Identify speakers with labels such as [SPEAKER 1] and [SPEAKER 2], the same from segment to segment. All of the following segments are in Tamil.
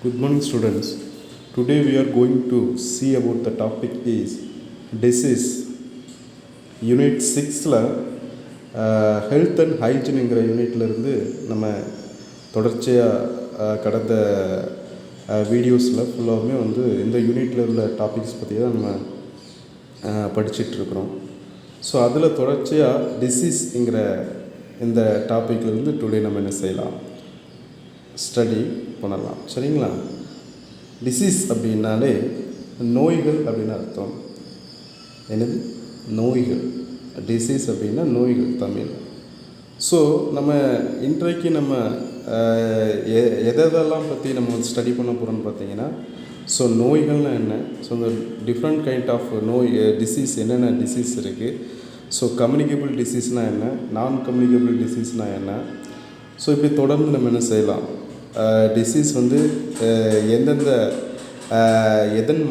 [SPEAKER 1] Good morning, students. Today we are going to see about the topic is disease. Unit 6ல ஹெல்த் அண்ட் ஹைஜீனுங்கிற யூனிட்லேருந்து நம்ம தொடர்ச்சியாக கடந்த வீடியோஸில் ஃபுல்லாகவுமே இந்த யூனிட்டில் உள்ள டாபிக்ஸ் பற்றி தான் நம்ம படிச்சிட்ருக்குறோம். ஸோ அதில் தொடர்ச்சியாக டிசீஸ்ங்கிற இந்த டாப்பிக்லேருந்து டுடே நம்ம என்ன செய்யலாம், ஸ்டடி பண்ணலாம். சரிங்களா? டிசீஸ் அப்படின்னாலே நோய்கள் அப்படின்னு அர்த்தம். என்னது? நோய்கள். டிசீஸ் அப்படின்னா நோய்கள் தமிழ். ஸோ நம்ம இன்றைக்கு நம்ம எதெல்லாம் பற்றி நம்ம ஸ்டடி பண்ண போகிறோம்னு பார்த்தீங்கன்னா, ஸோ நோய்கள்னால் என்ன, ஸோ இந்த டிஃப்ரெண்ட் கைண்ட் ஆஃப் நோய் டிசீஸ் என்னென்ன டிசீஸ் இருக்குது, ஸோ கம்யூனிகபிள் டிசீஸ்னால் என்ன, நான் கம்யூனிகபிள் டிசீஸ்னால் என்ன, ஸோ இப்படி தொடர்ந்து நம்ம என்ன செய்யலாம், டிசீஸ் எந்தெந்த எதன்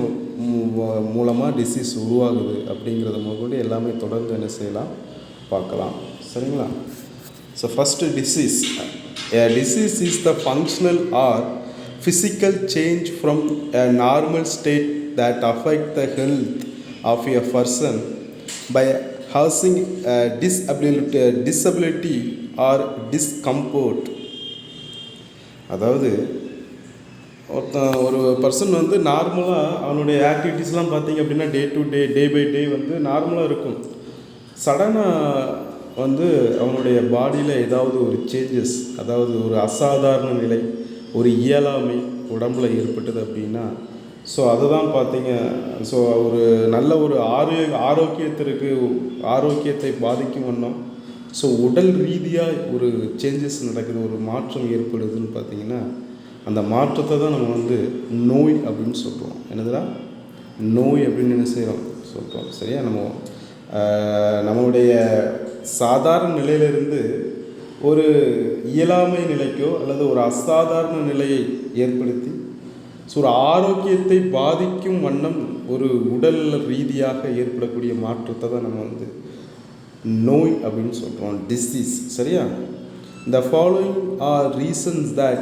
[SPEAKER 1] மூலமாக டிசீஸ் உருவாகுது அப்படிங்கிறத முதற்கொண்டு எல்லாமே தொடர்ந்து என்ன செய்யலாம், பார்க்கலாம். சரிங்களா? So first disease. Disease is the functional or physical change from a normal state that affect the health of a person by causing disability or discomfort. அதாவது ஒரு பர்சன் நார்மலாக அவனுடைய ஆக்டிவிட்டீஸ்லாம் பார்த்தீங்க அப்படின்னா day to day, day by day நார்மலாக இருக்கும். சடனாக அவனுடைய பாடியில் ஏதாவது ஒரு சேஞ்சஸ், அதாவது ஒரு அசாதாரண நிலை, ஒரு இயலாமை உடம்பில் ஏற்பட்டது அப்படின்னா, ஸோ அதை தான் பார்த்தீங்க. ஸோ ஒரு நல்ல ஒரு ஆரோக்கியத்தை பாதிக்கும் வண்ணம் ஸோ உடல் ரீதியாக ஒரு சேஞ்சஸ் நடக்குது, ஒரு மாற்றம் ஏற்படுதுன்னு பார்த்தீங்கன்னா, அந்த மாற்றத்தை தான் நம்ம நோய் அப்படின்னு சொல்கிறோம். என்னதுடா நோய் அப்படின்னு என்ன செய்கிறோம் சொல்கிறோம். சரியா? நம்மளுடைய சாதாரண நிலையிலிருந்து ஒரு இயலாமை நிலைக்கோ அல்லது ஒரு அசாதாரண நிலையை ஏற்படுத்தி ஸோ ஒரு ஆரோக்கியத்தை பாதிக்கும் வண்ணம் ஒரு உடல் ரீதியாக ஏற்படக்கூடிய மாற்றத்தை தான் நம்ம நோய் அப்படின்னு சொல்கிறோம், டிசீஸ். சரியா? The following are reasons that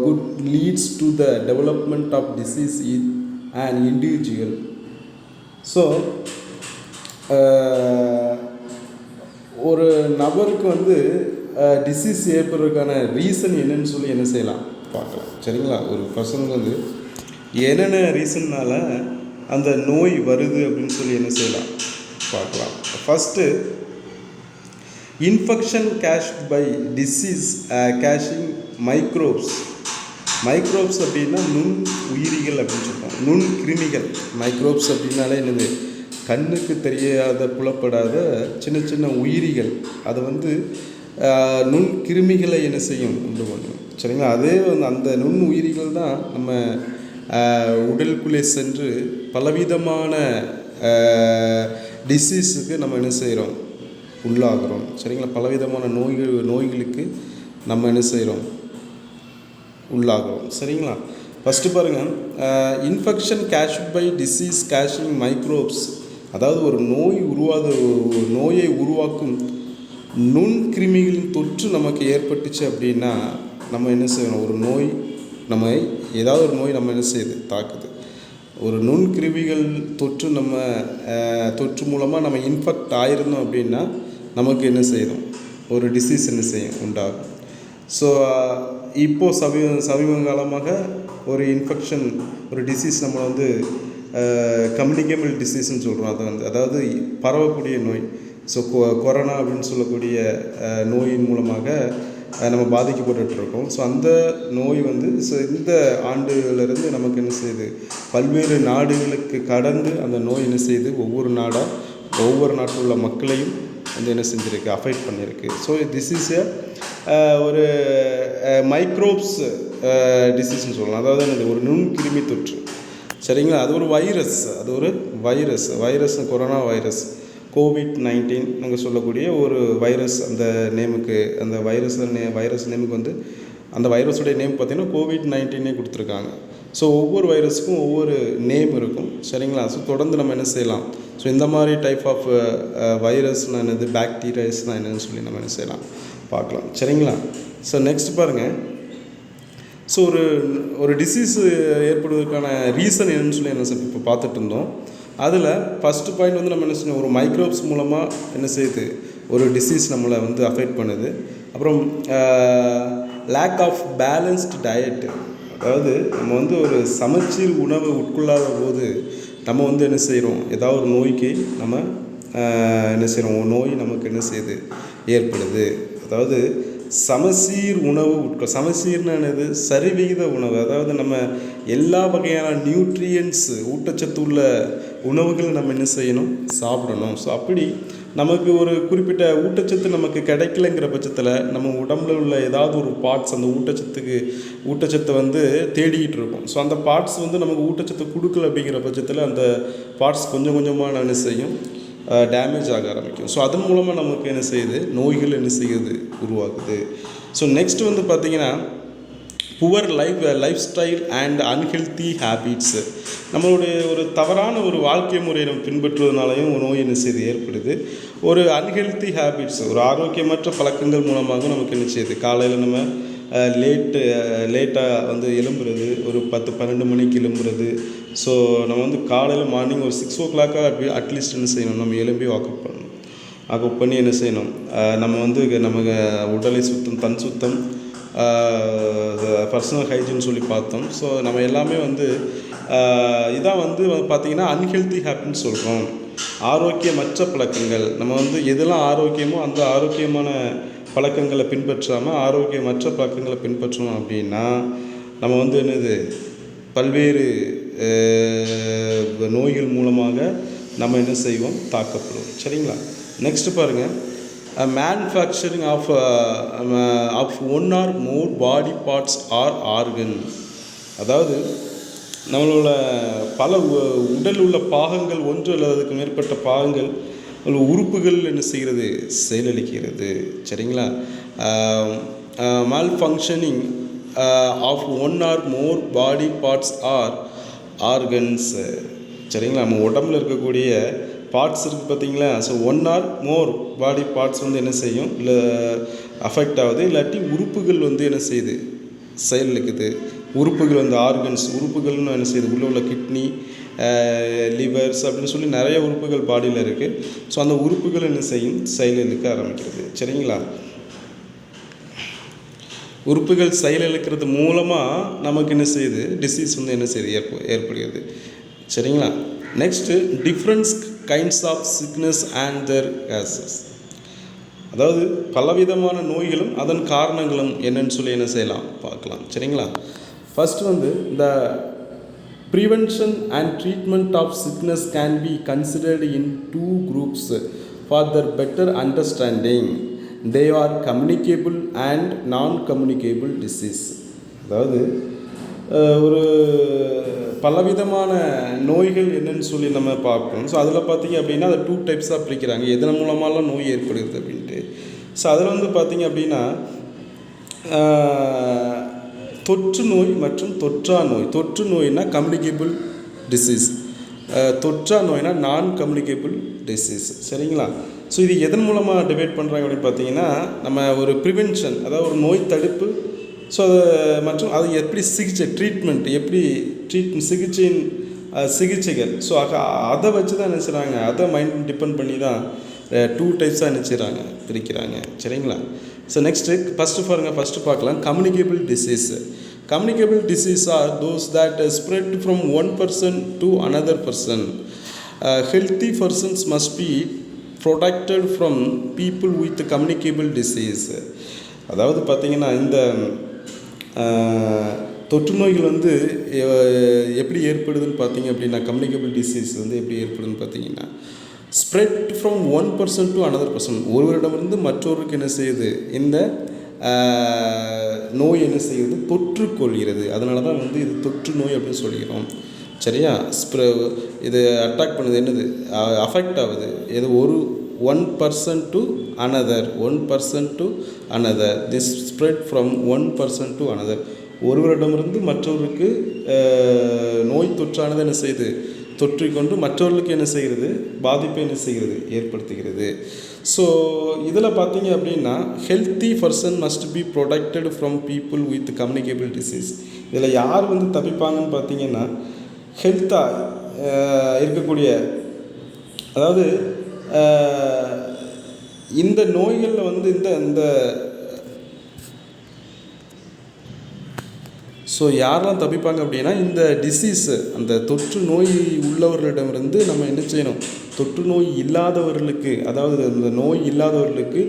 [SPEAKER 1] could leads to the development of disease in an individual. So ஒரு நபருக்கு டிசீஸ் ஏற்படுறதுக்கான ரீசன் என்னன்னு சொல்லி என்ன செய்யலாம் பார்க்கலாம். சரிங்களா? ஒரு பர்சனுக்கு என்னென்ன ரீசன்னால் அந்த நோய் வருது அப்படின்னு சொல்லி என்ன செய்யலாம் பார்க்கலாம். First, infection caused by disease causing microbes. Microbes அப்படின்னா நுண் உயிரிகள் அப்படின்னு சொல்லுவோம், நுண் கிருமிகள். மைக்ரோப்ஸ் அப்படின்னாலே என்னது, கண்ணுக்கு தெரியாத புலப்படாத சின்ன சின்ன உயிரிகள். அது நுண் கிருமிகளை என்ன செய்யும், உண்டு பண்ணும். சரிங்களா? அதே அந்த நுண் உயிரிகள் தான் நம்ம உடலுக்குள்ளே சென்று பலவிதமான டிசீஸுக்கு நம்ம என்ன செய்கிறோம், உள்ளாகிறோம். சரிங்களா? பலவிதமான நோய்களுக்கு நம்ம என்ன செய்கிறோம், உள்ளாகிறோம். சரிங்களா? ஃபஸ்ட்டு பாருங்கள், infection caused by disease causing microbes. அதாவது ஒரு நோயை உருவாக்கும் நுண்கிருமிகளின் தொற்று நமக்கு ஏற்பட்டுச்சு அப்படின்னா நம்ம என்ன செய்யணும், ஒரு நோய் ஏதாவது ஒரு நோய் நம்ம என்ன செய்யுது, தாக்குது. ஒரு நுண்கிருமிகள் தொற்று மூலமாக நம்ம இன்ஃபெக்ட் ஆகிருந்தோம் அப்படின்னா நமக்கு என்ன செய்யணும், ஒரு டிசீஸ் என்ன செய்யும், உண்டாகும். ஸோ இப்போது சமீப காலமாக ஒரு இன்ஃபெக்ஷன், ஒரு டிசீஸ் நம்ம கம்யூனிகபிள் டிசீஸ்ன்னு சொல்கிறோம். அதாவது பரவக்கூடிய நோய். ஸோ கொரோனா அப்படின்னு சொல்லக்கூடிய நோயின் மூலமாக நம்ம பாதிக்கப்பட்டுருக்கோம். ஸோ அந்த நோய் ஸோ இந்த ஆண்டுகளிலிருந்து நமக்கு என்ன செய்யுது, பல்வேறு நாடுகளுக்கு கடந்து அந்த நோய் என்ன செய்யுது, ஒவ்வொரு நாட்டில் உள்ள மக்களையும் என்ன செஞ்சுருக்கு, அஃபெக்ட் பண்ணியிருக்கு. ஸோ திஸ் இஸ் ஒரு மைக்ரோப்ஸ் டிசீஸ்ன்னு சொல்லலாம். அதாவது என்னது, ஒரு நுண்கிருமி தொற்று. சரிங்களா? அது ஒரு வைரஸ், கொரோனா வைரஸ், COVID-19 நாங்கள் சொல்லக்கூடிய ஒரு வைரஸ். அந்த நேமுக்கு, அந்த வைரஸ் நேமுக்கு அந்த வைரஸுடைய நேம் பார்த்திங்கன்னா COVID-19 கொடுத்துருக்காங்க. ஸோ ஒவ்வொரு வைரஸுக்கும் ஒவ்வொரு நேம் இருக்கும். சரிங்களா? ஸோ தொடர்ந்து நம்ம என்ன செய்யலாம், ஸோ இந்த மாதிரி டைப் ஆஃப் வைரஸ்னால் என்னது, பாக்டீரியாஸ்னால் என்னன்னு சொல்லி நம்ம என்ன செய்யலாம் பார்க்கலாம். சரிங்களா? ஸோ நெக்ஸ்ட் பாருங்கள், ஸோ ஒரு டிசீஸ் ஏற்படுவதற்கான ரீசன் என்னன்னு சொல்லி என்ன சார் இப்போ பார்த்துட்டு இருந்தோம். அதில் ஃபஸ்ட்டு பாயிண்ட் வந்து நம்ம என்ன செய்யணும், ஒரு மைக்ரோப்ஸ் மூலமாக என்ன செய்யுது, ஒரு டிசீஸ் நம்மளை வந்து அஃபெக்ட் பண்ணுது. அப்புறம் லேக் ஆஃப் பேலன்ஸ்டு டயட்டு, அதாவது நம்ம வந்து ஒரு சமச்சீர் உணவு உட்கொள்ளாத போது நம்ம வந்து என்ன செய்கிறோம், ஏதாவது ஒரு நோய்க்கு நம்ம என்ன செய்கிறோம், நோய் நமக்கு என்ன செய்யுது, ஏற்படுது. அதாவது சமச்சீர் உணவு சமச்சீர்னு என்னது, சரிவிகித உணவு. அதாவது நம்ம எல்லா வகையான நியூட்ரியன்ஸ் ஊட்டச்சத்து உள்ள உணவுகளை நம்ம என்ன செய்யணும், சாப்பிடணும். ஸோ அப்படி நமக்கு ஒரு குறிப்பிட்ட ஊட்டச்சத்து நமக்கு கிடைக்கலங்கிற பட்சத்தில் நம்ம உடம்புல உள்ள ஏதாவது ஒரு பார்ட்ஸ் அந்த ஊட்டச்சத்தை வந்து தேடிக்கிட்டு இருக்கும். ஸோ அந்த பார்ட்ஸ் வந்து நமக்கு ஊட்டச்சத்து கொடுக்கல அப்படிங்கிற பட்சத்தில் அந்த பார்ட்ஸ் கொஞ்சம் கொஞ்சமாக என்ன செய்யும், டேமேஜ் ஆக ஆரம்பிக்கும். ஸோ அதன் மூலமாக நமக்கு என்ன செய்யுது, நோய்கள் என்ன செய்யுது, உருவாகுது. ஸோ நெக்ஸ்ட் வந்து பார்த்திங்கன்னா poor life style and unhealthy habits, நம்மளுடைய ஒரு தவறான ஒரு வாழ்க்கை முறையை நம்ம பின்பற்றுவதனாலையும் ஒரு நோய் என்ன செய்து ஏற்படுது. ஒரு அன்ஹெல்த்தி ஹேபிட்ஸ், ஒரு ஆரோக்கியமற்ற பழக்கங்கள் மூலமாக நமக்கு என்ன செய்யுது, காலையில் நம்ம லேட்டாக வந்து எழும்புறது, ஒரு 10-12 மணிக்கு எழும்புறது. ஸோ நம்ம வந்து காலையில் மார்னிங் ஒரு 6 o'clock அட்லீஸ்ட் என்ன செய்யணும், நம்ம எழும்பி வாக்கப் பண்ணணும். வாக்கப் பண்ணி என்ன செய்யணும், நம்ம வந்து நமக்கு உடலை சுத்தம், தன் சுத்தம், பர்சனல் ஹைஜீன் சொல்லி பார்த்தோம். ஸோ நம்ம எல்லாமே வந்து இதான் வந்து பார்த்திங்கன்னா அன்ஹெல்த்தி ஹேபிட்னு சொல்கிறோம். ஆரோக்கியமற்ற பழக்கங்கள், நம்ம வந்து எதெல்லாம் ஆரோக்கியமோ அந்த ஆரோக்கியமான பழக்கங்களை பின்பற்றாமல் ஆரோக்கியமற்ற பழக்கங்களை பின்பற்றணும் அப்படின்னா நம்ம வந்து என்னது, பல்வேறு நோய்கள் மூலமாக நம்ம என்ன செய்வோம், தாக்கப்படுவோம். சரிங்களா? நெக்ஸ்ட்டு பாருங்கள், manufacturing of one or more body parts or organ. அதாவது நம்மளோட பல உடல் உள்ள பாகங்கள், ஒன்று அல்லது அதுக்கு மேற்பட்ட பாகங்கள், உறுப்புகள் என்ன செய்கிறது, செயலளிக்கிறது. சரிங்களா? Malfunctioning of one or more body parts or organs. சரிங்களா? நம்ம உடம்புல இருக்கக்கூடிய பார்ட்ஸ் இருக்குது பார்த்தீங்களா. So one or more body parts வந்து என்ன செய்யும், இல்லை அஃபெக்ட் ஆகுது, இல்லாட்டி உறுப்புகள் வந்து என்ன செய்யுது, செயலளிக்குது. உறுப்புகள் வந்து ஆர்கன்ஸ், உறுப்புகள்னு என்ன செய்யுது, உள்ள கிட்னி, லிவர்ஸ் அப்படின்னு சொல்லி நிறைய உறுப்புகள் பாடியில் இருக்குது. ஸோ அந்த உறுப்புகள் என்ன செய்யும், செயலிழக்க ஆரம்பிக்கிறது. சரிங்களா? உறுப்புகள் செயலிழக்கிறது மூலமாக நமக்கு என்ன செய்யுது, டிசீஸ் வந்து என்ன செய்யுது, ஏற்படுகிறது. சரிங்களா? Next different kinds of sickness and their causes. அதாவது பலவிதமான நோய்களும் அதன் காரணங்களும் என்னன்னு சொல்லி என்ன செய்யலாம், பார்க்கலாம். சரிங்களா? ஃபஸ்ட்டு வந்து இந்த prevention and treatment of sickness can be considered in two groups for their better understanding. They are communicable and non-communicable disease. அதாவது ஒரு பலவிதமான நோய்கள் என்னன்னு சொல்லி நம்ம பார்க்கணும். ஸோ அதில் பார்த்திங்க அப்படின்னா அதை 2 டைப்ஸாக பிரிக்கிறாங்க, எதன் மூலமாலாம் நோய் ஏற்படுகிறது அப்படின்ட்டு. ஸோ அதில் வந்து பார்த்திங்க அப்படின்னா தொற்று நோய் மற்றும் தொற்றா நோய். தொற்று நோய்னா கம்யூனிகேபிள் டிசீஸ், தொற்றா நோய்னா நான் கம்யூனிகேபிள் டிசீஸ். சரிங்களா? ஸோ இது எதன் மூலமாக டிவைட் பண்ணுறாங்க அப்படின்னு பார்த்தீங்கன்னா, நம்ம ஒரு ப்ரிவென்ஷன், அதாவது ஒரு நோய் தடுப்பு, ஸோ அது மற்றும் அது எப்படி ட்ரீட்மெண்ட், எப்படி சிகிச்சைகள். ஸோ அதை வச்சு தான் என்ன செய்கிறாங்க, அதை மைண்ட் டிபெண்ட் பண்ணி தான் 2 டைப்ஸாக என்ன செய்கிறாங்க, பிரிக்கிறாங்க. சரிங்களா? ஸோ நெக்ஸ்ட்டு ஃபஸ்ட்டு பார்க்கலாம் communicable disease. Communicable disease are those that spread from one person to another person. Healthy persons must be protected from people with communicable disease. அதாவது பார்த்திங்கன்னா இந்த தொற்று நோய்கள் வந்து எப்படி ஏற்படுதுன்னு பார்த்தீங்க அப்படின்னா, கம்யூனிகேபிள் டிசீஸ் வந்து எப்படி ஏற்படுதுன்னு பார்த்தீங்கன்னா, spread from one person to another person, ஒருவரிடமிருந்து மற்றொருக்கு என்ன செய்யுது, இந்த நோய் என்ன செய்யுது, தொற்றுக்கொள்கிறது. அதனால தான் வந்து இது தொற்று நோய் அப்படின்னு சொல்லிக்கிறோம். சரியா? இது அட்டாக் பண்ணுது, என்னது அஃபெக்ட் ஆகுது, இது one person to another. This spread from one person to another. ஒருவரிடமிருந்து மற்றவருக்கு நோய் தொற்றானது என்ன செய்யுது, தொற்றிக்கொண்டு மற்றவர்களுக்கு என்ன செய்கிறது, பாதிப்பை என்ன செய்கிறது, ஏற்படுத்துகிறது. ஸோ இதில் பார்த்தீங்க அப்படின்னா healthy person must be protected from people with communicable disease. இதில் யார் வந்து தப்பிப்பாங்கன்னு பார்த்தீங்கன்னா ஹெல்த்தாக இருக்கக்கூடிய, அதாவது இந்த நோய்களில் வந்து இந்த ஸோ யாரெல்லாம் தப்பிப்பாங்க அப்படின்னா இந்த டிசீஸு, அந்த தொற்று நோய் உள்ளவர்களிடமிருந்து நம்ம என்ன செய்யணும், தொற்று நோய் இல்லாதவர்களுக்கு, அதாவது இந்த நோய் இல்லாதவர்களுக்கு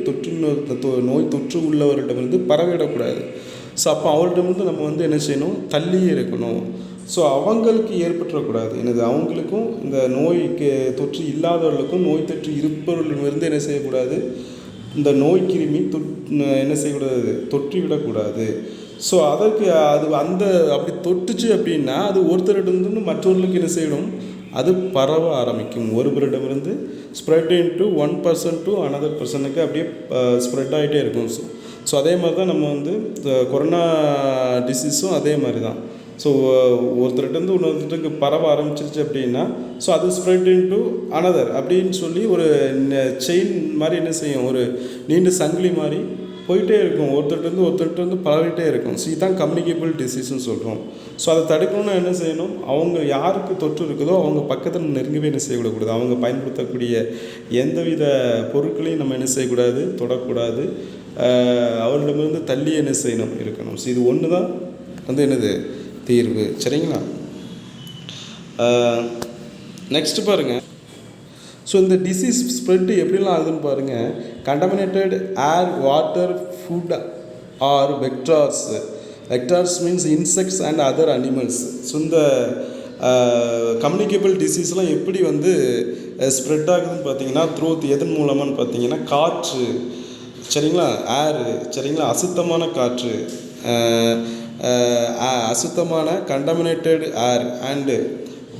[SPEAKER 1] நோய் தொற்று உள்ளவர்களிடமிருந்து பரவிடக்கூடாது. ஸோ அப்போ அவர்களிடமிருந்து நம்ம வந்து என்ன செய்யணும், தள்ளியே இருக்கணும். ஸோ அவங்களுக்கு ஏற்பட்டுறக்கூடாது, எனது அவங்களுக்கும் இந்த நோய்க்கு தொற்று இல்லாதவர்களுக்கும் நோய் தொற்று இருப்பவர்களிடமிருந்து என்ன செய்யக்கூடாது, இந்த நோய் கிருமி என்ன செய்யக்கூடாது, தொற்றிவிடக்கூடாது. ஸோ அதற்கு அப்படி தொட்டுச்சு அப்படின்னா அது ஒருத்தரிடமிருந்து மற்றவர்களுக்கு என்ன செய்யணும், அது பரவ ஆரம்பிக்கும். ஒருவரிடமிருந்து ஸ்ப்ரெட் இன்ட்டு 1% டு அனதர் பர்சனுக்கு அப்படியே ஸ்ப்ரெட் ஆகிட்டே இருக்கும். ஸோ அதே மாதிரி தான் நம்ம வந்து கொரோனா டிசீஸும் அதே மாதிரி தான். ஸோ ஒருத்தர்கிட்டருந்து இன்னொருத்தருக்கு பரவ ஆரம்பிச்சிருச்சு அப்படின்னா ஸோ அது ஸ்ப்ரெட் இன்ட்டு அனதர் அப்படின்னு சொல்லி ஒரு செயின் மாதிரி என்ன செய்யும், ஒரு நீண்ட சங்கிலி மாதிரி போயிட்டே இருக்கும், ஒருத்தர்கிட்ட பரவிட்டே இருக்கும். ஸோ இதுதான் கம்யூனிகேபிள் டிசீஸ்ன்னு சொல்கிறோம். ஸோ அதை தடுக்கணும்னா என்ன செய்யணும், அவங்க யாருக்கு தொற்று இருக்குதோ அவங்க பக்கத்தில் நெருங்கவே என்ன செய்யக்கூடாது, அவங்க பயன்படுத்தக்கூடிய எந்தவித பொருட்களையும் நம்ம என்ன செய்யக்கூடாது, தொடக்கூடாது, அவர்களிடமிருந்து தள்ளி என்ன செய்யணும், இருக்கணும். ஸோ இது ஒன்று தான் வந்து என்னது தீர்வு. சரிங்களா? நெக்ஸ்ட் பாருங்கள். ஸோ இந்த டிசீஸ் ஸ்ப்ரெட்டு எப்படிலாம் ஆகுதுன்னு பாருங்கள். Contaminated air, water, food or vectors. Vectors means insects and other animals. So இந்த கம்யூனிகேபிள் டிசீஸ்லாம் எப்படி வந்து ஸ்ப்ரெட் ஆகுதுன்னு பார்த்தீங்கன்னா எதன் மூலமானு பார்த்தீங்கன்னா காற்று, சரிங்களா, ஏரு, சரிங்களா, அசுத்தமான காற்று, அசுத்தமான கண்டமினேட்டட் ஏர் அண்டு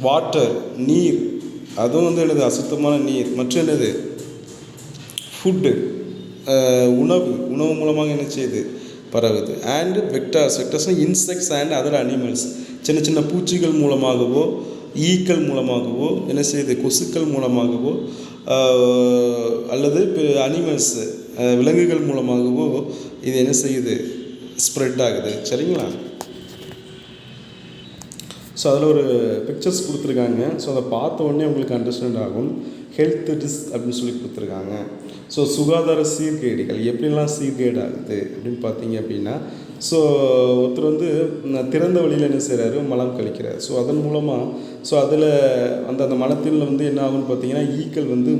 [SPEAKER 1] வாட்டர், நீர், அதுவும் வந்து என்னது அசுத்தமான நீர், மற்றும் என்னது ஃபுட்டு, உணவு மூலமாக என்ன செய்யுது, பரவுது. அண்டு வெக்டார்ஸ்னால் இன்செக்ட்ஸ் அண்ட் அதர் அனிமல்ஸ், சின்ன சின்ன பூச்சிகள் மூலமாகவோ ஈக்கள் மூலமாகவோ என்ன செய்யுது, கொசுக்கள் மூலமாகவோ அல்லது அனிமல்ஸ் விலங்குகள் மூலமாகவோ இது என்ன செய்யுது, ஸ்ப்ரெட் ஆகுது. சரிங்களா? ஸோ அதில் ஒரு பிக்சர்ஸ் கொடுத்துருக்காங்க. ஸோ அதை பார்த்த உடனே உங்களுக்கு அண்டர்ஸ்டாண்ட் ஆகும். ஹெல்த் ரிஸ்க் அப்படின்னு சொல்லி கொடுத்துருக்காங்க. ஸோ சுகாதார சீர்கேடுகள் எப்படிலாம் சீர்கேடு ஆகுது அப்படின்னு பார்த்தீங்க அப்படின்னா, ஸோ ஒருத்தர் வந்து திறந்த வழியில் என்ன செய்கிறாரு, மலம் கழிக்கிறார். ஸோ அதன் மூலமாக ஸோ அதில் அந்த மலத்தில் வந்து என்ன ஆகுன்னு பார்த்தீங்கன்னா ஈக்கள் வந்து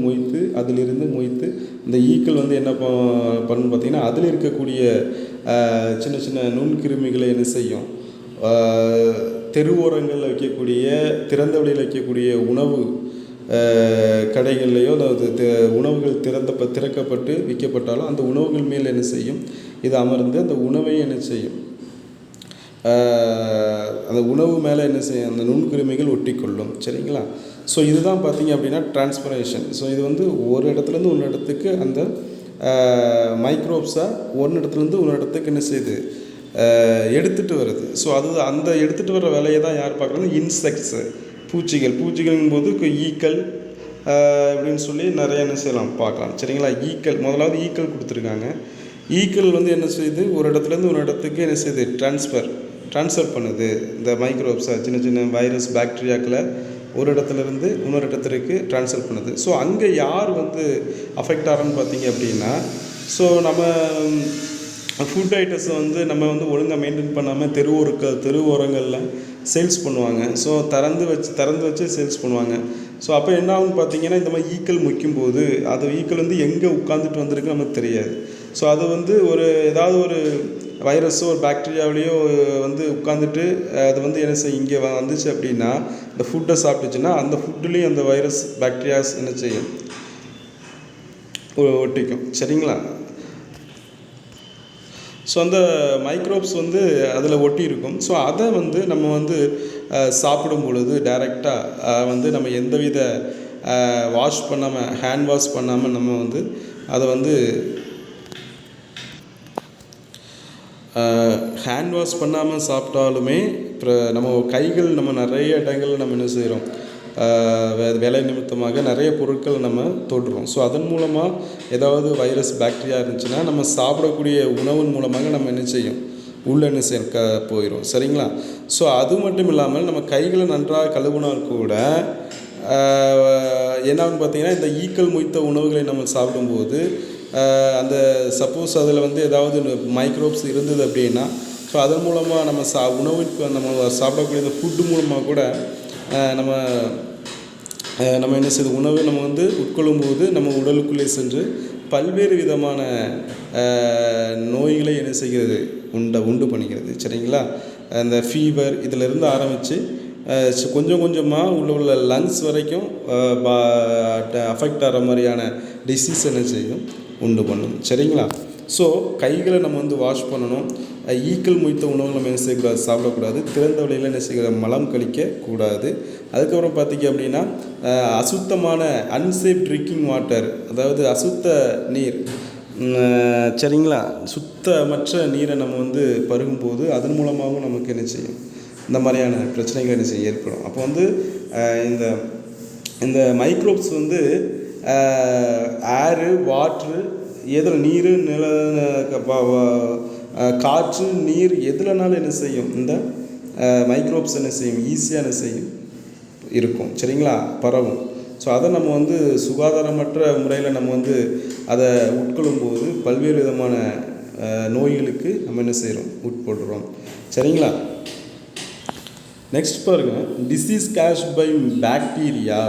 [SPEAKER 1] அதிலிருந்து மொய்த்து அந்த ஈக்கள் வந்து என்ன பண்ணுன்னு பார்த்தீங்கன்னா அதில் இருக்கக்கூடிய சின்ன சின்ன நுண்கிருமிகளை என்ன செய்யும், தெருவோரங்களில் வைக்கக்கூடிய திறந்த வழியில் வைக்கக்கூடிய உணவு கடைகள்லையோ அதாவது உணவுகள் திறக்கப்பட்டு விற்கப்பட்டாலும் அந்த உணவுகள் மேல் என்ன செய்யும், இது அமர்ந்து அந்த உணவை என்ன செய்யும், அந்த உணவு மேலே என்ன செய்யும், அந்த நுண்கிருமிகள் ஒட்டிக்கொள்ளும். சரிங்களா? ஸோ இதுதான் பார்த்தீங்க அப்படின்னா டிரான்ஸ்பிரேஷன். ஸோ இது வந்து ஒரு இடத்துலேருந்து ஒரு இடத்துக்கு அந்த மைக்ரோப்ஸாக ஒரு இடத்துலேருந்து ஒரு இடத்துக்கு என்ன செய்யுது, எடுத்துகிட்டு வருது. ஸோ அந்த எடுத்துகிட்டு வர வேலையை தான் யார் பார்க்குறாங்க, இன்செக்ட்ஸு, பூச்சிகளுங்கும் போது ஈக்கள் அப்படின்னு சொல்லி நிறைய என்ன செய்யலாம் பார்க்கலாம். சரிங்களா? முதலாவது ஈக்கள் கொடுத்துருக்காங்க. ஈக்கள் வந்து என்ன செய்யுது, ஒரு இடத்துலேருந்து ஒரு இடத்துக்கு என்ன செய்யுது, ட்ரான்ஸ்ஃபர் பண்ணுது இந்த மைக்ரோப்ஸை, சின்ன சின்ன வைரஸ் பாக்டீரியாக்களை ஒரு இடத்துலேருந்து இன்னொரு இடத்துக்கு ட்ரான்ஸ்ஃபர் பண்ணுது. ஸோ அங்கே யார் வந்து அஃபெக்ட் ஆகிறோன்னு பார்த்தீங்க அப்படின்னா, ஸோ நம்ம ஃபுட் ஐட்டம்ஸை வந்து நம்ம வந்து ஒழுங்காக மெயின்டைன் பண்ணாமல் தெருவோரங்களில் சேல்ஸ் பண்ணுவாங்க. ஸோ திறந்து வச்சு சேல்ஸ் பண்ணுவாங்க. ஸோ அப்போ என்ன ஆகுன்னு பார்த்தீங்கன்னா இந்த மாதிரி ஈக்கள் முக்கியும்போது அது ஈக்கள் வந்து எங்கே உட்காந்துட்டு வந்திருக்கு நமக்கு தெரியாது. ஸோ அது வந்து ஏதாவது ஒரு வைரஸோ ஒரு பாக்டீரியாவிலையோ வந்து உட்காந்துட்டு அது வந்து என்ன செய்யும், இங்கே வந்துச்சு அப்படின்னா இந்த ஃபுட்டை சாப்பிட்டுச்சுன்னா அந்த ஃபுட்டுலேயும் அந்த வைரஸ் பாக்டீரியாஸ் என்ன செய்யும், ஒட்டிக்கும். சரிங்களா? ஸோ அந்த மைக்ரோப்ஸ் வந்து அதில் ஒட்டி இருக்கும். ஸோ அதை வந்து நம்ம வந்து சாப்பிடும் பொழுது டைரெக்டாக வந்து நம்ம எந்தவித வாஷ் பண்ணாமல், ஹேண்ட் வாஷ் பண்ணாமல் நம்ம வந்து அதை வந்து ஹேண்ட் வாஷ் பண்ணாமல் சாப்பிட்டாலுமே நம்ம கைகள் நம்ம நிறைய இடங்களில் நம்ம என்ன செய்கிறோம், வேலை நிமித்தமாக நிறைய பொருட்கள் நம்ம தொடுறோம். ஸோ அதன் மூலமாக ஏதாவது வைரஸ் பாக்டீரியா இருந்துச்சுன்னா நம்ம சாப்பிடக்கூடிய உணவின் மூலமாக நம்ம என்ன செய்யும், உள்ள என்ன செய்ய போயிடும். சரிங்களா? ஸோ அது மட்டும் இல்லாமல் நம்ம கைகளை நன்றாக கழுவினால் கூட என்னான்னு பார்த்தீங்கன்னா, இந்த ஈக்கள் மொய்த்த உணவுகளை நம்ம சாப்பிடும்போது அந்த சப்போஸ் அதில் வந்து ஏதாவது மைக்ரோப்ஸ் இருந்தது அப்படின்னா, ஸோ அதன் மூலமாக நம்ம உணவுக்கு நம்ம சாப்பிடக்கூடிய இந்த ஃபுட்டு மூலமாக கூட நம்ம நம்ம என்ன செய்யுது, உணவை நம்ம வந்து உட்கொள்ளும்போது நம்ம உடலுக்குள்ளே சென்று பல்வேறு விதமான நோய்களை என்ன செய்கிறது, உண்டு பண்ணிக்கிறது. சரிங்களா? அந்த ஃபீவர் இதிலிருந்து ஆரம்பித்து கொஞ்சம் கொஞ்சமாக உள்ள லங்ஸ் வரைக்கும் அஃபெக்ட் ஆகிற மாதிரியான டிசீஸ் என்ன செய்யும், உண்டு பண்ணும். சரிங்களா? ஸோ கைகளை நம்ம வந்து வாஷ் பண்ணணும். ஈக்கள் மொய்த்த உணவு நம்ம என்ன செய்யக்கூடாது, சாப்பிடக்கூடாது. திறந்த வழியில் என்ன செய்யக்கூடாது, மலம் கழிக்கக்கூடாது. அதுக்கப்புறம் பார்த்திங்க அப்படின்னா அசுத்தமான அன்சேஃப் ட்ரிங்கிங் வாட்டர், அதாவது அசுத்த நீர், சரிங்களா, சுத்தமற்ற நீரை நம்ம வந்து பருகும்போது அதன் மூலமாகவும் நமக்கு என்ன செய்யும், இந்த மாதிரியான பிரச்சனைகள் என்ன செய்ய ஏற்படும். அப்போ வந்து இந்த இந்த மைக்ரோப்ஸ் வந்து ஏரு, வாட்ரு, எதில் நீர், நில, காற்று, நீர் எதுலனாலும் என்ன செய்யும், இந்த மைக்ரோப்ஸ் என்ன செய்யும், ஈஸியாக என்ன செய்யும், இருக்கும். சரிங்களா? பரவும். ஸோ அதை நம்ம வந்து சுகாதாரமற்ற முறையில் நம்ம வந்து அதை உட்கொள்ளும்போது பல்வேறு விதமான நோய்களுக்கு நம்ம என்ன செய்கிறோம், உட்படுறோம். சரிங்களா? நெக்ஸ்ட் பாருங்கள், டிசீஸ் கேஷ்ட் பை பாக்டீரியா,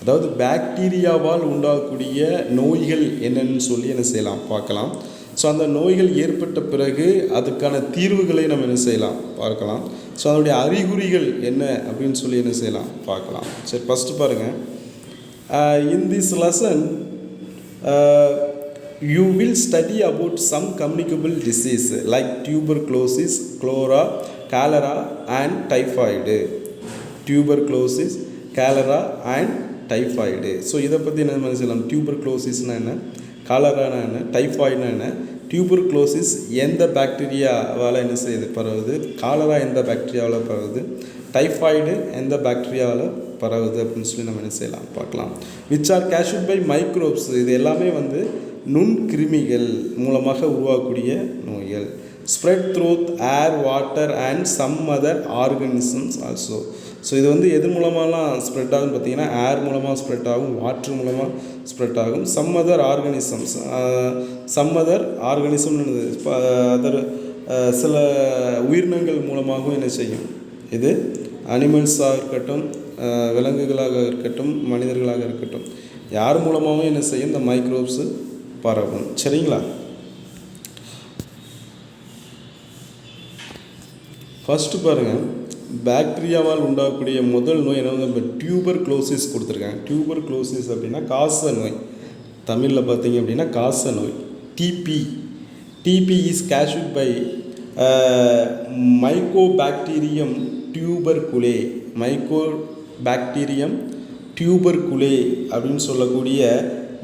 [SPEAKER 1] அதாவது பாக்டீரியாவால் உண்டாகக்கூடிய நோய்கள் என்னென்னு சொல்லி என்ன செய்யலாம், பார்க்கலாம். ஸோ அந்த நோய்கள் ஏற்பட்ட பிறகு அதுக்கான தீர்வுகளை நம்ம என்ன செய்யலாம், பார்க்கலாம். ஸோ அதனுடைய அறிகுறிகள் என்ன அப்படின்னு சொல்லி என்ன செய்யலாம், பார்க்கலாம். சரி, ஃபஸ்ட்டு பாருங்கள். In this lesson you will study about some communicable disease like tuberculosis, cholera and typhoid. Tuberculosis, cholera and typhoid. So இதை பற்றி என்ன சொல்லலாம், டியூபர்குலோசிஸ்னால் என்ன, காலரானா என்ன, டைஃபாய்டுனா என்ன, டியூபர்குலோசிஸ் எந்த பாக்டீரியாவால் என்ன செய்யுது, பரவுது, காலரா எந்த பாக்டீரியாவில் பரவுது, டைஃபாய்டு எந்த பாக்டீரியாவில் பரவுது அப்படின்னு சொல்லி நம்ம என்ன செய்யலாம், பார்க்கலாம். Which are caused by microbes, இது எல்லாமே வந்து நுண்கிருமிகள் மூலமாக உருவாக்கக்கூடிய நோய்கள். Spread through air, water and some other organisms also. So இது வந்து எது மூலமாலாம் ஸ்ப்ரெட் ஆகுன்னு பார்த்தீங்கன்னா, ஏர் மூலமாக ஸ்ப்ரெட் ஆகும், வாட்டர் மூலமாக ஸ்ப்ரெட் ஆகும். சம் அதர் ஆர்கனிசம்ஸ், அதர் சில உயிரினங்கள் மூலமாகவும் என்ன செய்யும், இது அனிமல்ஸாக இருக்கட்டும், விலங்குகளாக இருக்கட்டும், மனிதர்களாக இருக்கட்டும், யார் மூலமாகவும் என்ன செய்யும், இந்த மைக்ரோப்ஸு பரவும். சரிங்களா? ஃபஸ்ட்டு பாருங்கள், பாக்டீரியாவால் உண்டாகக்கூடிய முதல் நோய் என்ன, நம்ம டியூபர்குலோசிஸ் கொடுத்துருக்காங்க. டியூபர்குலோசிஸ் அப்படின்னா காச நோய், தமிழில் பார்த்தீங்க அப்படின்னா காச நோய். TB is caused by mycobacterium tubercule. Mycobacterium tubercule அப்படின்னு சொல்லக்கூடிய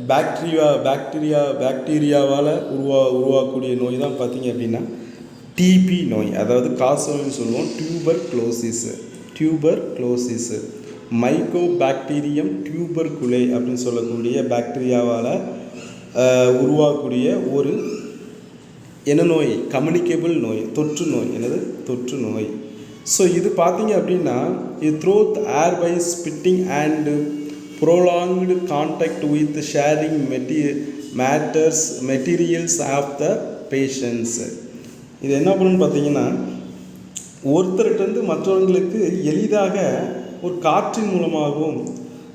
[SPEAKER 1] பாக்டீரியாவால் உருவாக்கக்கூடிய நோய் தான் பார்த்தீங்க அப்படின்னா டிபி நோய், அதாவது காசநோய்னு சொல்லுவோம். டியூபர்குலோசிஸ் மைக்கோபாக்டீரியம் டியூபர்குலே அப்படின்னு சொல்லக்கூடிய பாக்டீரியாவால் உருவாக்கக்கூடிய ஒரு என்ன நோய், கம்யூனிகேபிள் நோய், தொற்று நோய். என்னது, தொற்று நோய். ஸோ இது பார்த்தீங்க அப்படின்னா, இது through air by spitting and prolonged contact with sharing materials of the patients. இது என்ன பண்ணுன்னு பார்த்தீங்கன்னா, ஒருத்தர்கிட்ட மற்றவங்களுக்கு எளிதாக ஒரு காற்றின் மூலமாகவும்,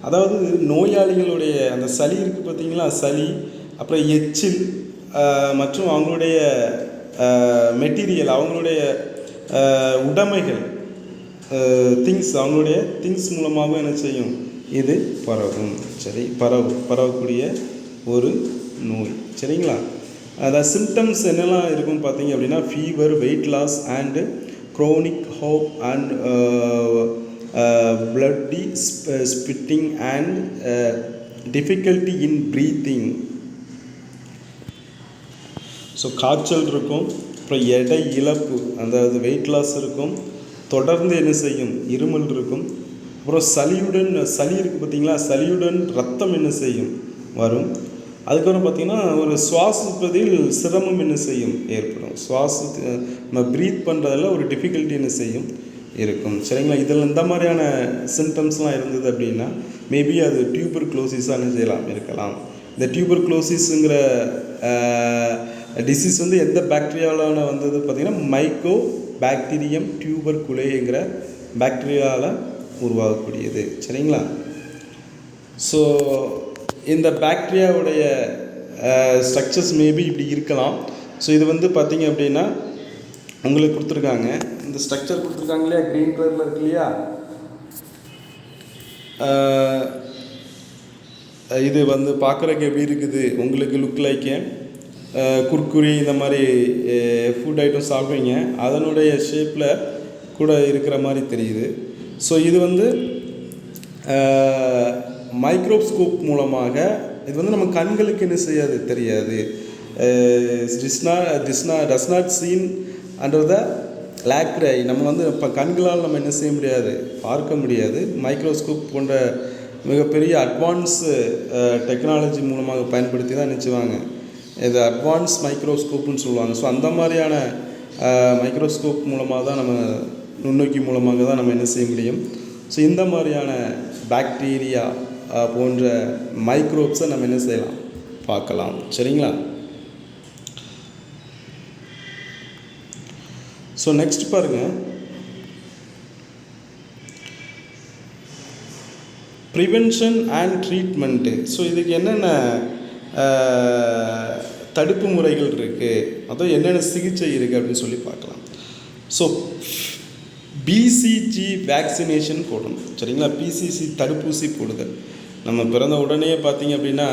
[SPEAKER 1] அதாவது நோயாளிகளுடைய அந்த சளி இருக்குது பார்த்தீங்களா, சளி, அப்புறம் எச்சில் மற்றும் அவங்களுடைய மெட்டீரியல், அவங்களுடைய உடைமைகள், அவங்களுடைய திங்ஸ் மூலமாகவும் என்ன செய்யும், இது பரவும். சரி, பரவக்கூடிய ஒரு நோய். சரிங்களா? அதாவது சிம்டம்ஸ் என்னெல்லாம் இருக்குன்னு பார்த்தீங்க அப்படின்னா, fever, weight loss and chronic hope and bloody spitting and difficulty in breathing. So காய்ச்சல் இருக்கும், அப்புறம் எடை இழப்பு, அதாவது வெயிட் லாஸ் இருக்கும், தொடர்ந்து என்ன செய்யும், இருமல் இருக்கும், அப்புறம் சளி இருக்குது பார்த்தீங்களா, சளியுடன் ரத்தம் என்ன செய்யும் வரும். அதுக்கப்புறம் பார்த்திங்கன்னா ஒரு சுவாசிப்பதில் சிரமம் என்ன செய்யும் ஏற்படும். நம்ம ப்ரீத் பண்ணுறதில் ஒரு டிஃபிகல்ட்டி என்ன செய்யும் இருக்கும். சரிங்களா. இதில் இந்த மாதிரியான சிம்டம்ஸ்லாம் இருந்தது அப்படின்னா மேபி அது டியூபர்குலோசிஸாக என்ன செய்யலாம் இருக்கலாம். இந்த டியூபர்குலோசிஸுங்கிற டிசீஸ் வந்து எந்த பாக்டீரியாவில் வந்தது பார்த்திங்கன்னா மைக்கோ பாக்டீரியம் டியூபர்குலேங்கிற பாக்டீரியாவில் உருவாகக்கூடியது. சரிங்களா. ஸோ இந்த பாக்டீரியாவுடைய ஸ்ட்ரக்சர்ஸ் மேபி இப்படி இருக்கலாம். ஸோ இது வந்து பார்த்திங்க அப்படின்னா உங்களுக்கு கொடுத்துருக்காங்க, இந்த ஸ்ட்ரக்சர் கொடுத்துருக்காங்க இல்லையா, க்ரீன் கலரில் இருக்கு இல்லையா. இது வந்து பார்க்குறக்கு எப்படி இருக்குது உங்களுக்கு லுக் லைக்கு குர்குரி இந்த மாதிரி ஃபுட் ஐட்டம் சாப்பிடுவீங்க, அதனுடைய ஷேப்பில் கூட இருக்கிற மாதிரி தெரியுது. ஸோ இது வந்து மைக்ரோஸ்கோப் மூலமாக இது வந்து நம்ம கண்களுக்கு என்ன செய்யாது தெரியாது. Does not seen under the லேக்ரை. நம்ம வந்து இப்போ கண்களால் நம்ம என்ன செய்ய முடியாது, பார்க்க முடியாது. மைக்ரோஸ்கோப் போன்ற மிகப்பெரிய அட்வான்ஸ் டெக்னாலஜி மூலமாக பயன்படுத்தி தான் நினச்சிவாங்க இது அட்வான்ஸ் மைக்ரோஸ்கோப்புன்னு சொல்லுவாங்க. ஸோ அந்த மாதிரியான மைக்ரோஸ்கோப் மூலமாக தான் நம்ம நுண்ணோக்கி மூலமாக தான் நம்ம என்ன செய்ய முடியும். ஸோ இந்த மாதிரியான பாக்டீரியா போன்ற மைக்ரோப்ஸை நம்ம என்ன செய்யலாம் பார்க்கலாம். சரிங்களா. ஸோ நெக்ஸ்ட் பாருங்கள், ப்ரிவென்ஷன் அண்ட் ட்ரீட்மெண்ட்டு. ஸோ இதுக்கு என்னென்ன தடுப்பு முறைகள் இருக்குது, அதுவும் என்னென்ன சிகிச்சை இருக்குது அப்படின்னு சொல்லி பார்க்கலாம். ஸோ பிசிஜி வேக்சினேஷன் போடணும். சரிங்களா. பிசிசி தடுப்பூசி போடுதல். நம்ம பிறந்த உடனே பார்த்திங்க அப்படின்னா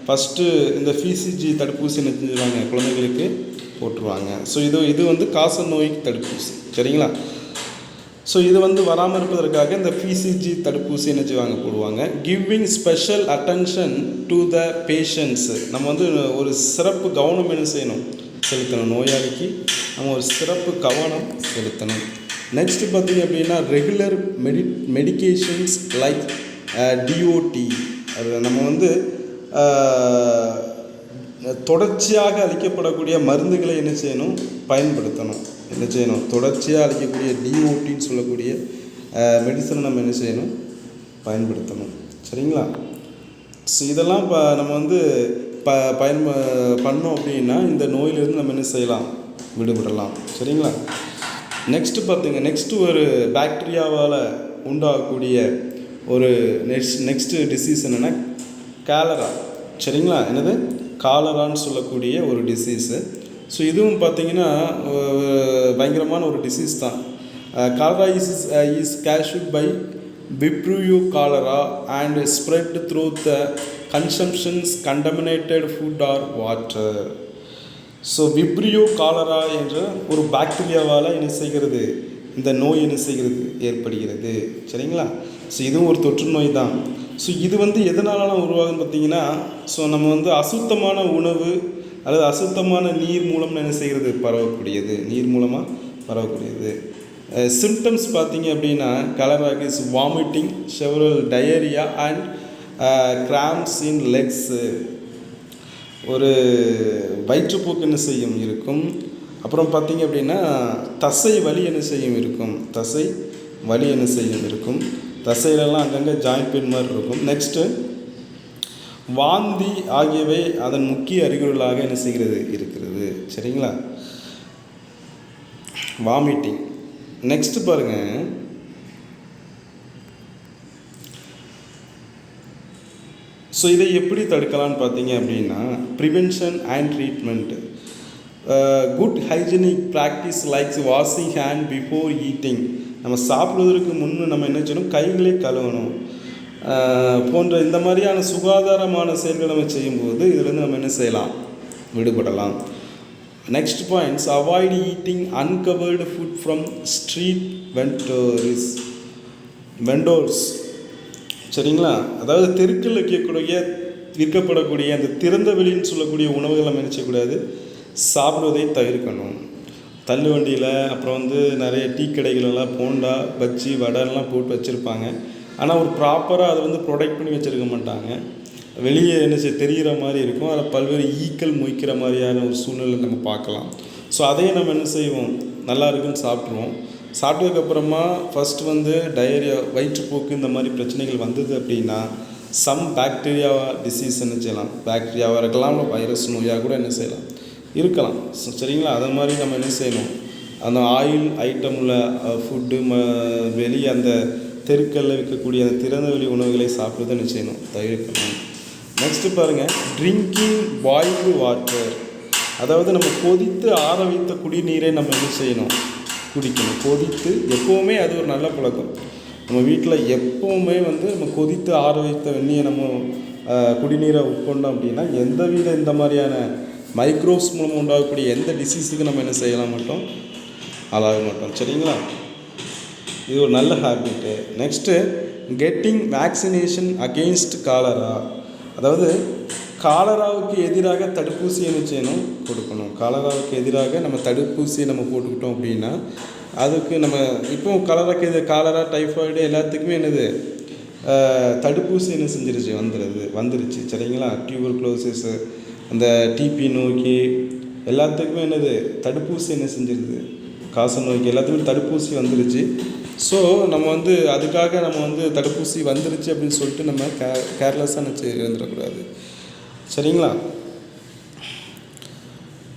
[SPEAKER 1] ஃபஸ்ட்டு இந்த பிசிஜி தடுப்பூசி என்ன செஞ்சுருவாங்க குழந்தைங்களுக்கு போட்டுருவாங்க. ஸோ இது வந்து காச நோய்க்கு தடுப்பூசி. சரிங்களா. ஸோ இது வந்து வராமல் இருப்பதற்காக இந்த பிசிஜி தடுப்பூசி என்ன செய்வாங்க போடுவாங்க. Giving special attention to the patients. நம்ம வந்து ஒரு சிறப்பு கவனம் என்ன செய்யணும் செலுத்தணும். நோயாளிக்கு நம்ம ஒரு சிறப்பு கவனம் செலுத்தணும். நெக்ஸ்ட்டு பார்த்திங்க அப்படின்னா ரெகுலர் மெடிகேஷன்ஸ் லைக் டிஓடி. அது நம்ம வந்து தொடர்ச்சியாக அளிக்கப்படக்கூடிய மருந்துகளை என்ன செய்யணும் பயன்படுத்தணும். என்ன செய்யணும் தொடர்ச்சியாக அளிக்கக்கூடிய டிஓடின்னு சொல்லக்கூடிய மெடிசனை நம்ம என்ன செய்யணும் பயன்படுத்தணும். சரிங்களா. ஸோ இதெல்லாம் நம்ம வந்து பண்ணோம் அப்படின்னா இந்த நோயிலிருந்து நம்ம என்ன செய்யலாம் விடுபடலாம். சரிங்களா. நெக்ஸ்ட்டு பார்த்துங்க, நெக்ஸ்ட்டு ஒரு பாக்டீரியாவால் உண்டாகக்கூடிய ஒரு நெக்ஸ்ட்டு டிசீஸ் என்னென்னா காலரா. சரிங்களா. என்னது காலரான்னு சொல்லக்கூடிய ஒரு டிசீஸு. ஸோ இதுவும் பார்த்திங்கன்னா பயங்கரமான ஒரு டிசீஸ் தான். Cholera is caused by vibrio cholera and spread through the consumptions contaminated food or water. So vibrio cholera என்ற ஒரு பாக்டீரியாவால் என்ன செய்கிறது இந்த நோய் என்ன செய்கிறது ஏற்படுகிறது. சரிங்களா. ஸோ இதுவும் ஒரு தொற்று நோய் தான். ஸோ இது வந்து எதனாலலாம் உருவாகுன்னு பார்த்தீங்கன்னா ஸோ நம்ம வந்து அசுத்தமான உணவு அல்லது அசுத்தமான நீர் மூலம் என்ன செய்கிறது பரவக்கூடியது, நீர் மூலமாக பரவக்கூடியது. சிம்டம்ஸ் பார்த்தீங்க அப்படின்னா கலராக is vomiting, several diarrhoea and grams in legs. ஒரு வயிற்றுப்போக்கு என்ன செய்யும் இருக்கும். அப்புறம் பார்த்திங்க அப்படின்னா தசை வலி என்ன செய்யும் இருக்கும், தசை வலி என்ன செய்யும் இருக்கும். தசையிலெல்லாம் அங்கங்கே ஜாயிண்ட் பெயின் மாதிரி இருக்கும். நெக்ஸ்ட்டு வாந்தி ஆகியவை அதன் முக்கிய அறிகுறிகளாக என்ன செய்கிறது இருக்கிறது. சரிங்களா. வாமிட்டிங். நெக்ஸ்ட் பாருங்கள், ஸோ இதை எப்படி தடுக்கலான்னு பார்த்தீங்க அப்படின்னா prevention and treatment. Good hygienic practice likes washing hand before eating. நம்ம சாப்பிடுவதற்கு முன்னு நம்ம என்ன செய்யணும் கைகளே கழுவணும் போன்ற இந்த மாதிரியான சுகாதாரமான செயல்களை நம்ம செய்யும்போது இதிலேருந்து நம்ம என்ன செய்யலாம் விடுபடலாம். Next points, avoid eating uncovered food from street vendors. சரிங்களா. அதாவது தெருக்கள் விற்கப்படக்கூடிய அந்த திறந்த வெளின்னு சொல்லக்கூடிய உணவுகள் நம்ம என்ன செய்யக்கூடாது சாப்பிடுவதை தவிர்க்கணும். தள்ளு வண்டியில் அப்புறம் வந்து நிறைய டீ கடைகளெல்லாம் போண்டா பஜ்ஜி வடைலாம் போட்டு வச்சுருப்பாங்க. ஆனால் ஒரு ப்ராப்பராக அதை வந்து ப்ரொடெக்ட் பண்ணி வச்சுருக்க மாட்டாங்க. வெளியே என்ன தெரிகிற மாதிரி இருக்கும். அதில் பல்வேறு ஈக்கள் மொய்க்கிற மாதிரியான ஒரு சூழ்நிலை நம்ம பார்க்கலாம். ஸோ அதையும் நம்ம என்ன செய்வோம், நல்லா இருக்குன்னு சாப்பிட்ருவோம். சாப்பிட்டதுக்கப்புறமா ஃபஸ்ட்டு வந்து டயரியா, வயிற்றுப்போக்கு இந்த மாதிரி பிரச்சனைகள் வந்தது அப்படின்னா சம் பாக்டீரியா டிசீஸ் என்ன செய்யலாம், பாக்டீரியாவாக இருக்கலாம், வைரஸ் நோயாக கூட என்ன செய்யலாம் இருக்கலாம். சரிங்களா? அதை மாதிரி நம்ம என்ன செய்யணும், அந்த ஆயில் ஐட்டமில் ஃபுட்டு வெளியே அந்த தெருக்களில் விற்கக்கூடிய அந்த திறந்தவெளி உணவுகளை சாப்பிடுவதை என்ன செய்யணும், தவிர்க்கணும். நெக்ஸ்ட்டு பாருங்கள், ட்ரிங்கிங் பாயில்டு வாட்டர், அதாவது நம்ம கொதித்து ஆற வைத்த குடிநீரை நம்ம என்ன செய்யணும், குடிக்கணும். கொதித்து எப்போவுமே அது ஒரு நல்ல பழக்கம். நம்ம வீட்டில் எப்போவுமே வந்து நம்ம கொதித்து ஆற வைத்த வெந்நியை நம்ம குடிநீரை உட்கொண்டோம் அப்படின்னா எந்தவித இந்த மாதிரியான மைக்ரோப்ஸ் மூலம் உண்டாகக்கூடிய எந்த டிசீஸுக்கு நம்ம என்ன செய்யலாம் மாட்டோம், ஆளாக மாட்டோம். சரிங்களா? இது ஒரு நல்ல habit. Next, getting vaccination against cholera, அதாவது காலராவுக்கு எதிராக தடுப்பூசி என்ன செய்யணும், கொடுக்கணும். காலராவுக்கு எதிராக நம்ம தடுப்பூசியை நம்ம போட்டுக்கிட்டோம் அப்படின்னா அதுக்கு நம்ம இப்போ காலரா டைஃபாய்டு எல்லாத்துக்குமே என்னது தடுப்பூசி என்ன செஞ்சிருச்சு, வந்துருச்சு. சரிங்களா? டியூபர்குலோசிஸ், அந்த டிபி நோய்க்கு எல்லாத்துக்குமே என்னது தடுப்பூசி என்ன செஞ்சிருது, காச நோய்க்கு எல்லாத்துக்குமே தடுப்பூசி வந்துருச்சு. ஸோ நம்ம வந்து அதுக்காக நம்ம வந்து தடுப்பூசி வந்துருச்சு அப்படின்னு சொல்லிட்டு நம்ம கேர்லெஸ்ஸாக நினச்சி இருந்துடக்கூடாது. சரிங்களா?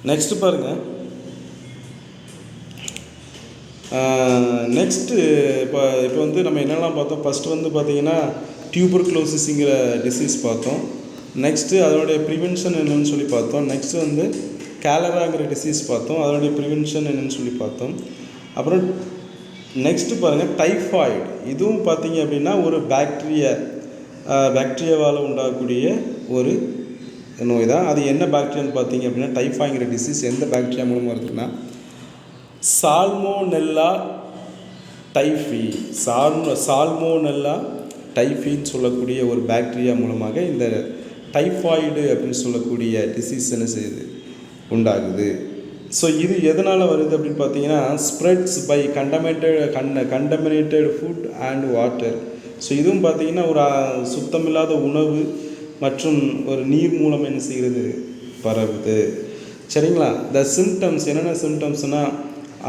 [SPEAKER 1] நெக்ஸ்ட்டு பாருங்கள், நெக்ஸ்ட்டு இப்போ வந்து நம்ம என்னெல்லாம் பார்த்தோம், ஃபஸ்ட்டு வந்து பார்த்திங்கன்னா டியூபர்குலோசிஸுங்கிற டிசீஸ் பார்த்தோம். நெக்ஸ்ட்டு அதனுடைய ப்ரிவென்ஷன் என்னென்னு சொல்லி பார்த்தோம். நெக்ஸ்ட்டு வந்து கேலராங்கிற டிசீஸ் பார்த்தோம், அதனுடைய ப்ரிவென்ஷன் என்னென்னு சொல்லி பார்த்தோம். அப்புறம் நெக்ஸ்ட்டு பாருங்கள், டைஃபாய்டு. இதுவும் பார்த்திங்க அப்படின்னா ஒரு பாக்டீரியாவால் உண்டாகக்கூடிய ஒரு நோய் தான். அது என்ன பாக்டீரியான்னு பார்த்தீங்க அப்படின்னா, டைஃபாய்டுங்கிற டிசீஸ் எந்த பாக்டீரியா மூலமாக இருக்குதுன்னா சால்மோனெல்லா டைஃபின்னு சொல்லக்கூடிய ஒரு பாக்டீரியா மூலமாக இந்த டைஃபாய்டு அப்படின்னு சொல்லக்கூடிய டிசீஸ் என்ன செய்யுது, உண்டாகுது. ஸோ இது எதனால் வருது அப்படின்னு பார்த்தீங்கன்னா, spreads by contaminated food and water. So இதுவும் பார்த்தீங்கன்னா ஒரு சுத்தமில்லாத உணவு மற்றும் ஒரு நீர் மூலம் என்ன செய்கிறது, பரவுது. சரிங்களா? த சிம்டம்ஸ் என்னென்ன சிம்டம்ஸ்னால்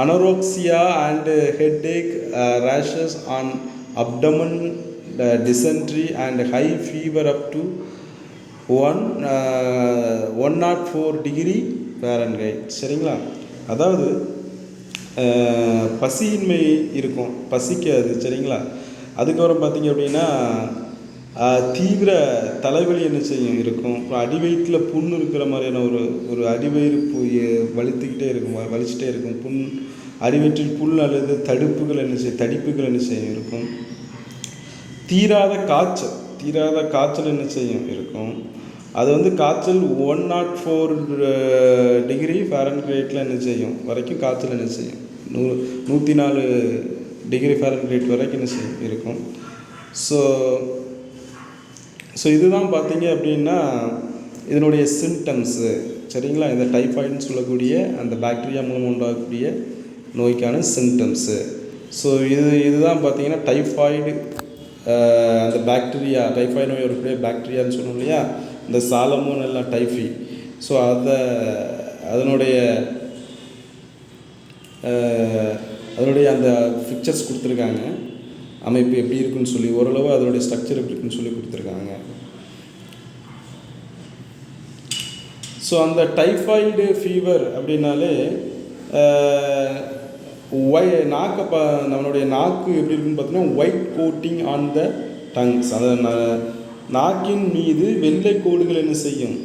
[SPEAKER 1] anorexia and headache, rashes on abdomen, dysentery and high fever up to 104 degree Fahrenheit. சரிங்களா? அதாவது பசியின்மை இருக்கும், பசிக்காது. சரிங்களா? அதுக்கப்புறம் பார்த்திங்க அப்படின்னா தீவிர தலைவலி என்ன செய்யும் இருக்கும். அப்புறம் அடிவயிற்றில் புண் இருக்கிற மாதிரியான ஒரு அடிவயிறு வலிச்சுட்டே இருக்கும். புண், அடிவயிற்றில் புண் அல்லது தடிப்புகள் என்ன செய்யும் இருக்கும். தீராத காய்ச்சல் என்ன செய்யும் இருக்கும். அது வந்து காய்ச்சல் 104 டிகிரி Fahrenheit என்ன செய்யும் வரைக்கும் காய்ச்சல் என்ன செய்யும், 104 டிகிரி Fahrenheit வரைக்கும் என்ன செய்யும் இருக்கும். ஸோ இதுதான் பார்த்தீங்க அப்படின்னா இதனுடைய சிம்டம்ஸு. சரிங்களா? இந்த டைஃபாய்டுன்னு சொல்லக்கூடிய அந்த பாக்டீரியா மூலம் உண்டாகக்கூடிய நோய்க்கான சிம்டம்ஸு. ஸோ இதுதான் பார்த்தீங்கன்னா டைஃபாய்டு, அந்த பாக்டீரியா, டைஃபாய்டு நோய் வரக்கூடிய பாக்டீரியான்னு சொன்னோம் இல்லையா, இந்த சாலமோனெல்லா டைஃபி. ஸோ அதனுடைய அந்த பிக்சர்ஸ் கொடுத்துருக்காங்க, அமைப்பு எப்படி இருக்குன்னு சொல்லி, ஓரளவு அதனுடைய ஸ்ட்ரக்சர் எப்படி இருக்குன்னு சொல்லி கொடுத்துருக்காங்க. ஸோ அந்த டைஃபாய்டு ஃபீவர் அப்படின்னாலே நம்மளுடைய நாக்கு எப்படி இருக்குன்னு பார்த்தீங்கன்னா white coating on the tongues. அதை நாக்கின் மீது வெள்ளை கோடுகள் என்ன செய்யும்,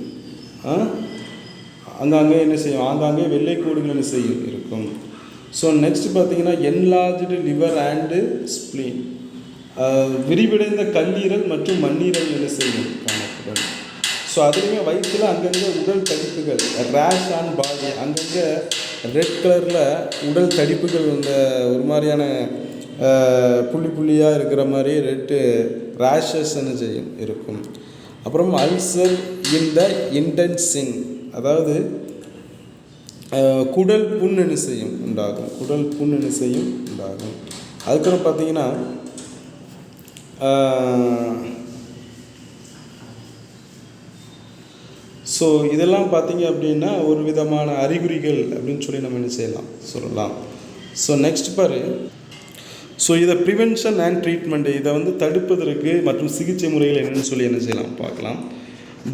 [SPEAKER 1] ஆங்காங்கே வெள்ளை கோடுகள் என்ன செய்யும் இருக்கும். ஸோ நெக்ஸ்ட் பார்த்தீங்கன்னா என்லார்ஜ்டு லிவர் அண்டு ஸ்ப்ளீன், விரிவடைந்த கல்லீரல் மற்றும் மண்ணீரல் என்ன செய்யும் காணப்படும். ஸோ அதுலேயுமே வயிற்றில் அங்கங்கே உடல் தடிப்புகள், ரேஷ் ஆன் பாடி, அங்கங்கே ரெட் கலரில் உடல் தடிப்புகள், இந்த ஒரு மாதிரியான புள்ளியாக இருக்கிற மாதிரி ரெட்டு ரேஷஸ் என்ன செய்யும் இருக்கும். அப்புறம் அல்சர் இன் த இன்டென்சின், அதாவது குடல் புண் என்ன செய்யும் உண்டாகும். அதுக்கப்புறம் பார்த்தீங்கன்னா ஸோ இதெல்லாம் பார்த்தீங்க அப்படின்னா ஒரு விதமான அறிகுறிகள் அப்படின்னு சொல்லி நம்ம என்ன சொல்லலாம். ஸோ நெக்ஸ்ட் பாரு. ஸோ இதை ப்ரிவென்ஷன் அண்ட் ட்ரீட்மெண்ட், இதை வந்து தடுப்பதற்கு மற்றும் சிகிச்சை முறைகள் என்னென்னு சொல்லி என்ன செய்யலாம் பார்க்கலாம்.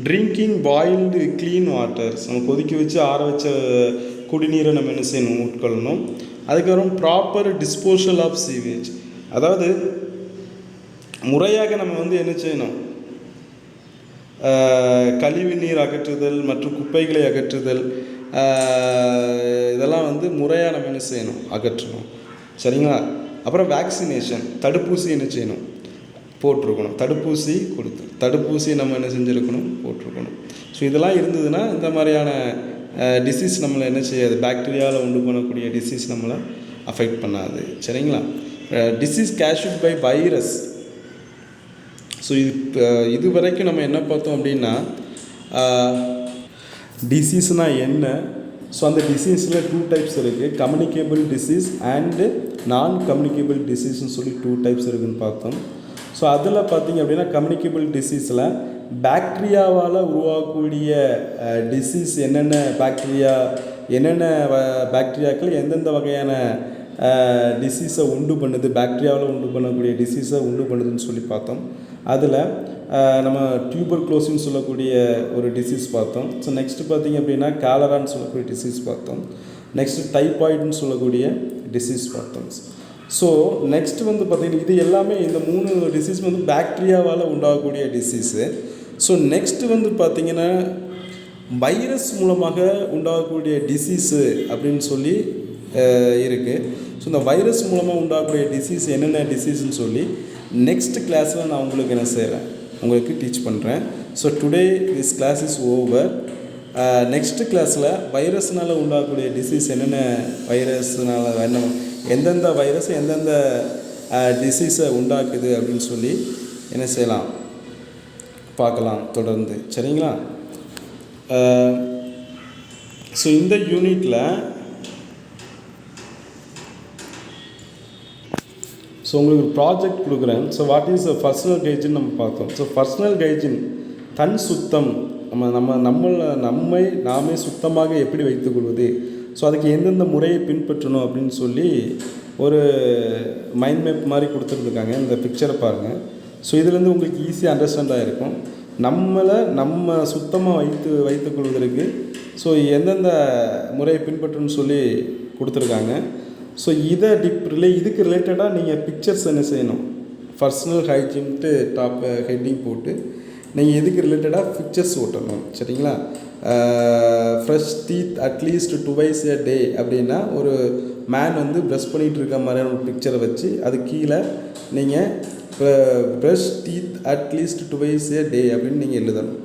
[SPEAKER 1] ட்ரிங்கிங் பாயில்டு க்ளீன் வாட்டர்ஸ், நம்ம கொதிக்க வச்சு ஆற வச்ச குடிநீரை நம்ம என்ன செய்யணும், உட்கொள்ளணும். அதுக்கப்புறம் ப்ராப்பர் டிஸ்போசல் ஆஃப் சீவேஜ், அதாவது முறையாக நம்ம வந்து என்ன செய்யணும், கழிவு நீர் அகற்றுதல் மற்றும் குப்பைகளை அகற்றுதல், இதெல்லாம் வந்து முறையாக நம்ம என்ன செய்யணும், அகற்றணும். சரிங்களா. அப்புறம் வேக்சினேஷன், தடுப்பூசி என்ன செய்யணும், போட்டிருக்கணும். தடுப்பூசி நம்ம என்ன செஞ்சுருக்கணும், போட்டிருக்கணும். ஸோ இதெல்லாம் இருந்ததுன்னா இந்த மாதிரியான டிசீஸ் நம்மளை என்ன செய்யாது, பாக்டீரியாவில் உண்டு பண்ணக்கூடிய டிசீஸ் நம்மளை அஃபெக்ட் பண்ணாது. சரிங்களா. Disease caused by virus. So இது வரைக்கும் நம்ம என்ன பார்த்தோம் அப்படின்னா, டிசீஸ்னால் என்ன, ஸோ அந்த டிசீஸில் 2 டைப்ஸ் இருக்குது. கம்யூனிகேபிள் டிசீஸ் அண்டு நான் கம்யூனிகேபிள் டிசீஸ்ன்னு சொல்லி 2 டைப்ஸ் இருக்குதுன்னு பார்த்தோம். ஸோ அதில் பார்த்திங்க அப்படின்னா கம்யூனிகேபிள் டிசீஸில் பாக்டீரியாவால் உருவாகக்கூடிய டிசீஸ் என்னென்ன பாக்டீரியாக்கள் எந்தெந்த வகையான டிசீஸை உண்டு பண்ணுது, பாக்டீரியாவில் உண்டு பண்ணக்கூடிய டிசீஸை உண்டு பண்ணுதுன்னு சொல்லி பார்த்தோம். அதில் நம்ம டியூபர்குலோசின்னு சொல்லக்கூடிய ஒரு டிசீஸ் பார்த்தோம். ஸோ நெக்ஸ்ட்டு பார்த்திங்க அப்படின்னா காலரான்னு சொல்லக்கூடிய டிசீஸ் பார்த்தோம். நெக்ஸ்ட்டு டைபாய்டுன்னு சொல்லக்கூடிய டிசீஸ் பார்த்தோம். ஸோ நெக்ஸ்ட் வந்து பார்த்திங்கன்னா இது எல்லாமே இந்த 3 டிசீஸ் வந்து பாக்டீரியாவால் உண்டாகக்கூடிய டிசீஸு. ஸோ நெக்ஸ்ட்டு வந்து பார்த்திங்கன்னா வைரஸ் மூலமாக உண்டாகக்கூடிய டிசீஸு அப்படின்னு சொல்லி இருக்குது. ஸோ இந்த வைரஸ் மூலமாக உண்டாகக்கூடிய டிசீஸ் என்னென்ன டிசீஸ்ன்னு சொல்லி நெக்ஸ்ட் கிளாஸில் நான் உங்களுக்கு என்ன செய்கிறேன், உங்களுக்கு டீச் பண்ணுறேன். So today this class is over. Next கிளாஸில் வைரஸ்னால் உண்டாகக்கூடிய டிசீஸ் என்னென்ன, எந்தெந்த வைரஸ் எந்தெந்த டிசீஸை உண்டாக்குது அப்படின்னு சொல்லி என்ன செய்யலாம் பார்க்கலாம் தொடர்ந்து. சரிங்களா. ஸோ இந்த யூனிட்டில் ஸோ உங்களுக்கு ஒரு ப்ராஜெக்ட் கொடுக்குறேன். So what is personal hygiene நம்ம பார்த்தோம். ஸோ பர்சனல் ஹைஜீன் தன் சுத்தம், நம்மை நாமே சுத்தமாக எப்படி வைத்துக்கொள்வது, ஸோ அதுக்கு எந்தெந்த முறையை பின்பற்றணும் அப்படின்னு சொல்லி ஒரு மைண்ட் மேப் மாதிரி கொடுத்துருந்துருக்காங்க. இந்த பிக்சரை பாருங்கள். ஸோ இதுலேருந்து உங்களுக்கு ஈஸியாக அண்டர்ஸ்டாண்ட் ஆகிருக்கும். நம்ம சுத்தமாக வைத்துக்கொள்வதற்கு ஸோ எந்தெந்த முறையை பின்பற்றணும்னு சொல்லி கொடுத்துருக்காங்க. ஸோ இதுக்கு ரிலேட்டடாக நீங்கள் பிக்சர்ஸ் என்ன செய்யணும், பர்சனல் ஹைஜீன்ட்டு ஹெட்டிங் போட்டு நீங்கள் இதுக்கு ரிலேட்டடாக பிக்சர்ஸ் ஓட்டணும். சரிங்களா. Fresh teeth at least 2 a day அப்படின்னா ஒரு மேன் வந்து ப்ரஷ் பண்ணிகிட்டு இருக்க மாதிரியான ஒரு பிக்சரை வச்சு அது கீழே நீங்கள் brush teeth at least 2 a day அப்படின்னு நீங்கள் எழுதணும்.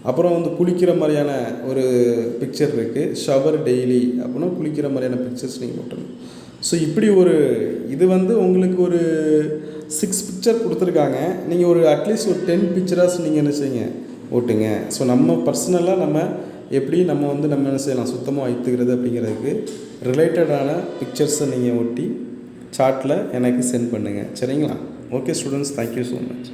[SPEAKER 1] அப்புறம் வந்து குளிக்கிற மாதிரியான ஒரு பிக்சர் இருக்குது, ஷவர் டெய்லி அப்படின்னா குளிக்கிற மாதிரியான பிக்சர்ஸ் நீங்கள் ஓட்டணும். ஸோ இப்படி இது வந்து உங்களுக்கு ஒரு 6 பிக்சர் கொடுத்துருக்காங்க. நீங்கள் ஒரு அட்லீஸ்ட் ஒரு 10 பிக்சராஸ் நீங்கள் என்ன செய்யுங்க, ஓட்டுங்க. ஸோ நம்ம பர்சனலாக நம்ம என்ன செய்யலாம், சுத்தமாக வைத்துக்கிறது அப்படிங்கிறதுக்கு ரிலேட்டடான பிக்சர்ஸை நீங்கள் ஒட்டி சார்ட்டில் எனக்கு சென்ட் பண்ணுங்கள். சரிங்களா. Okay students, thank you so much.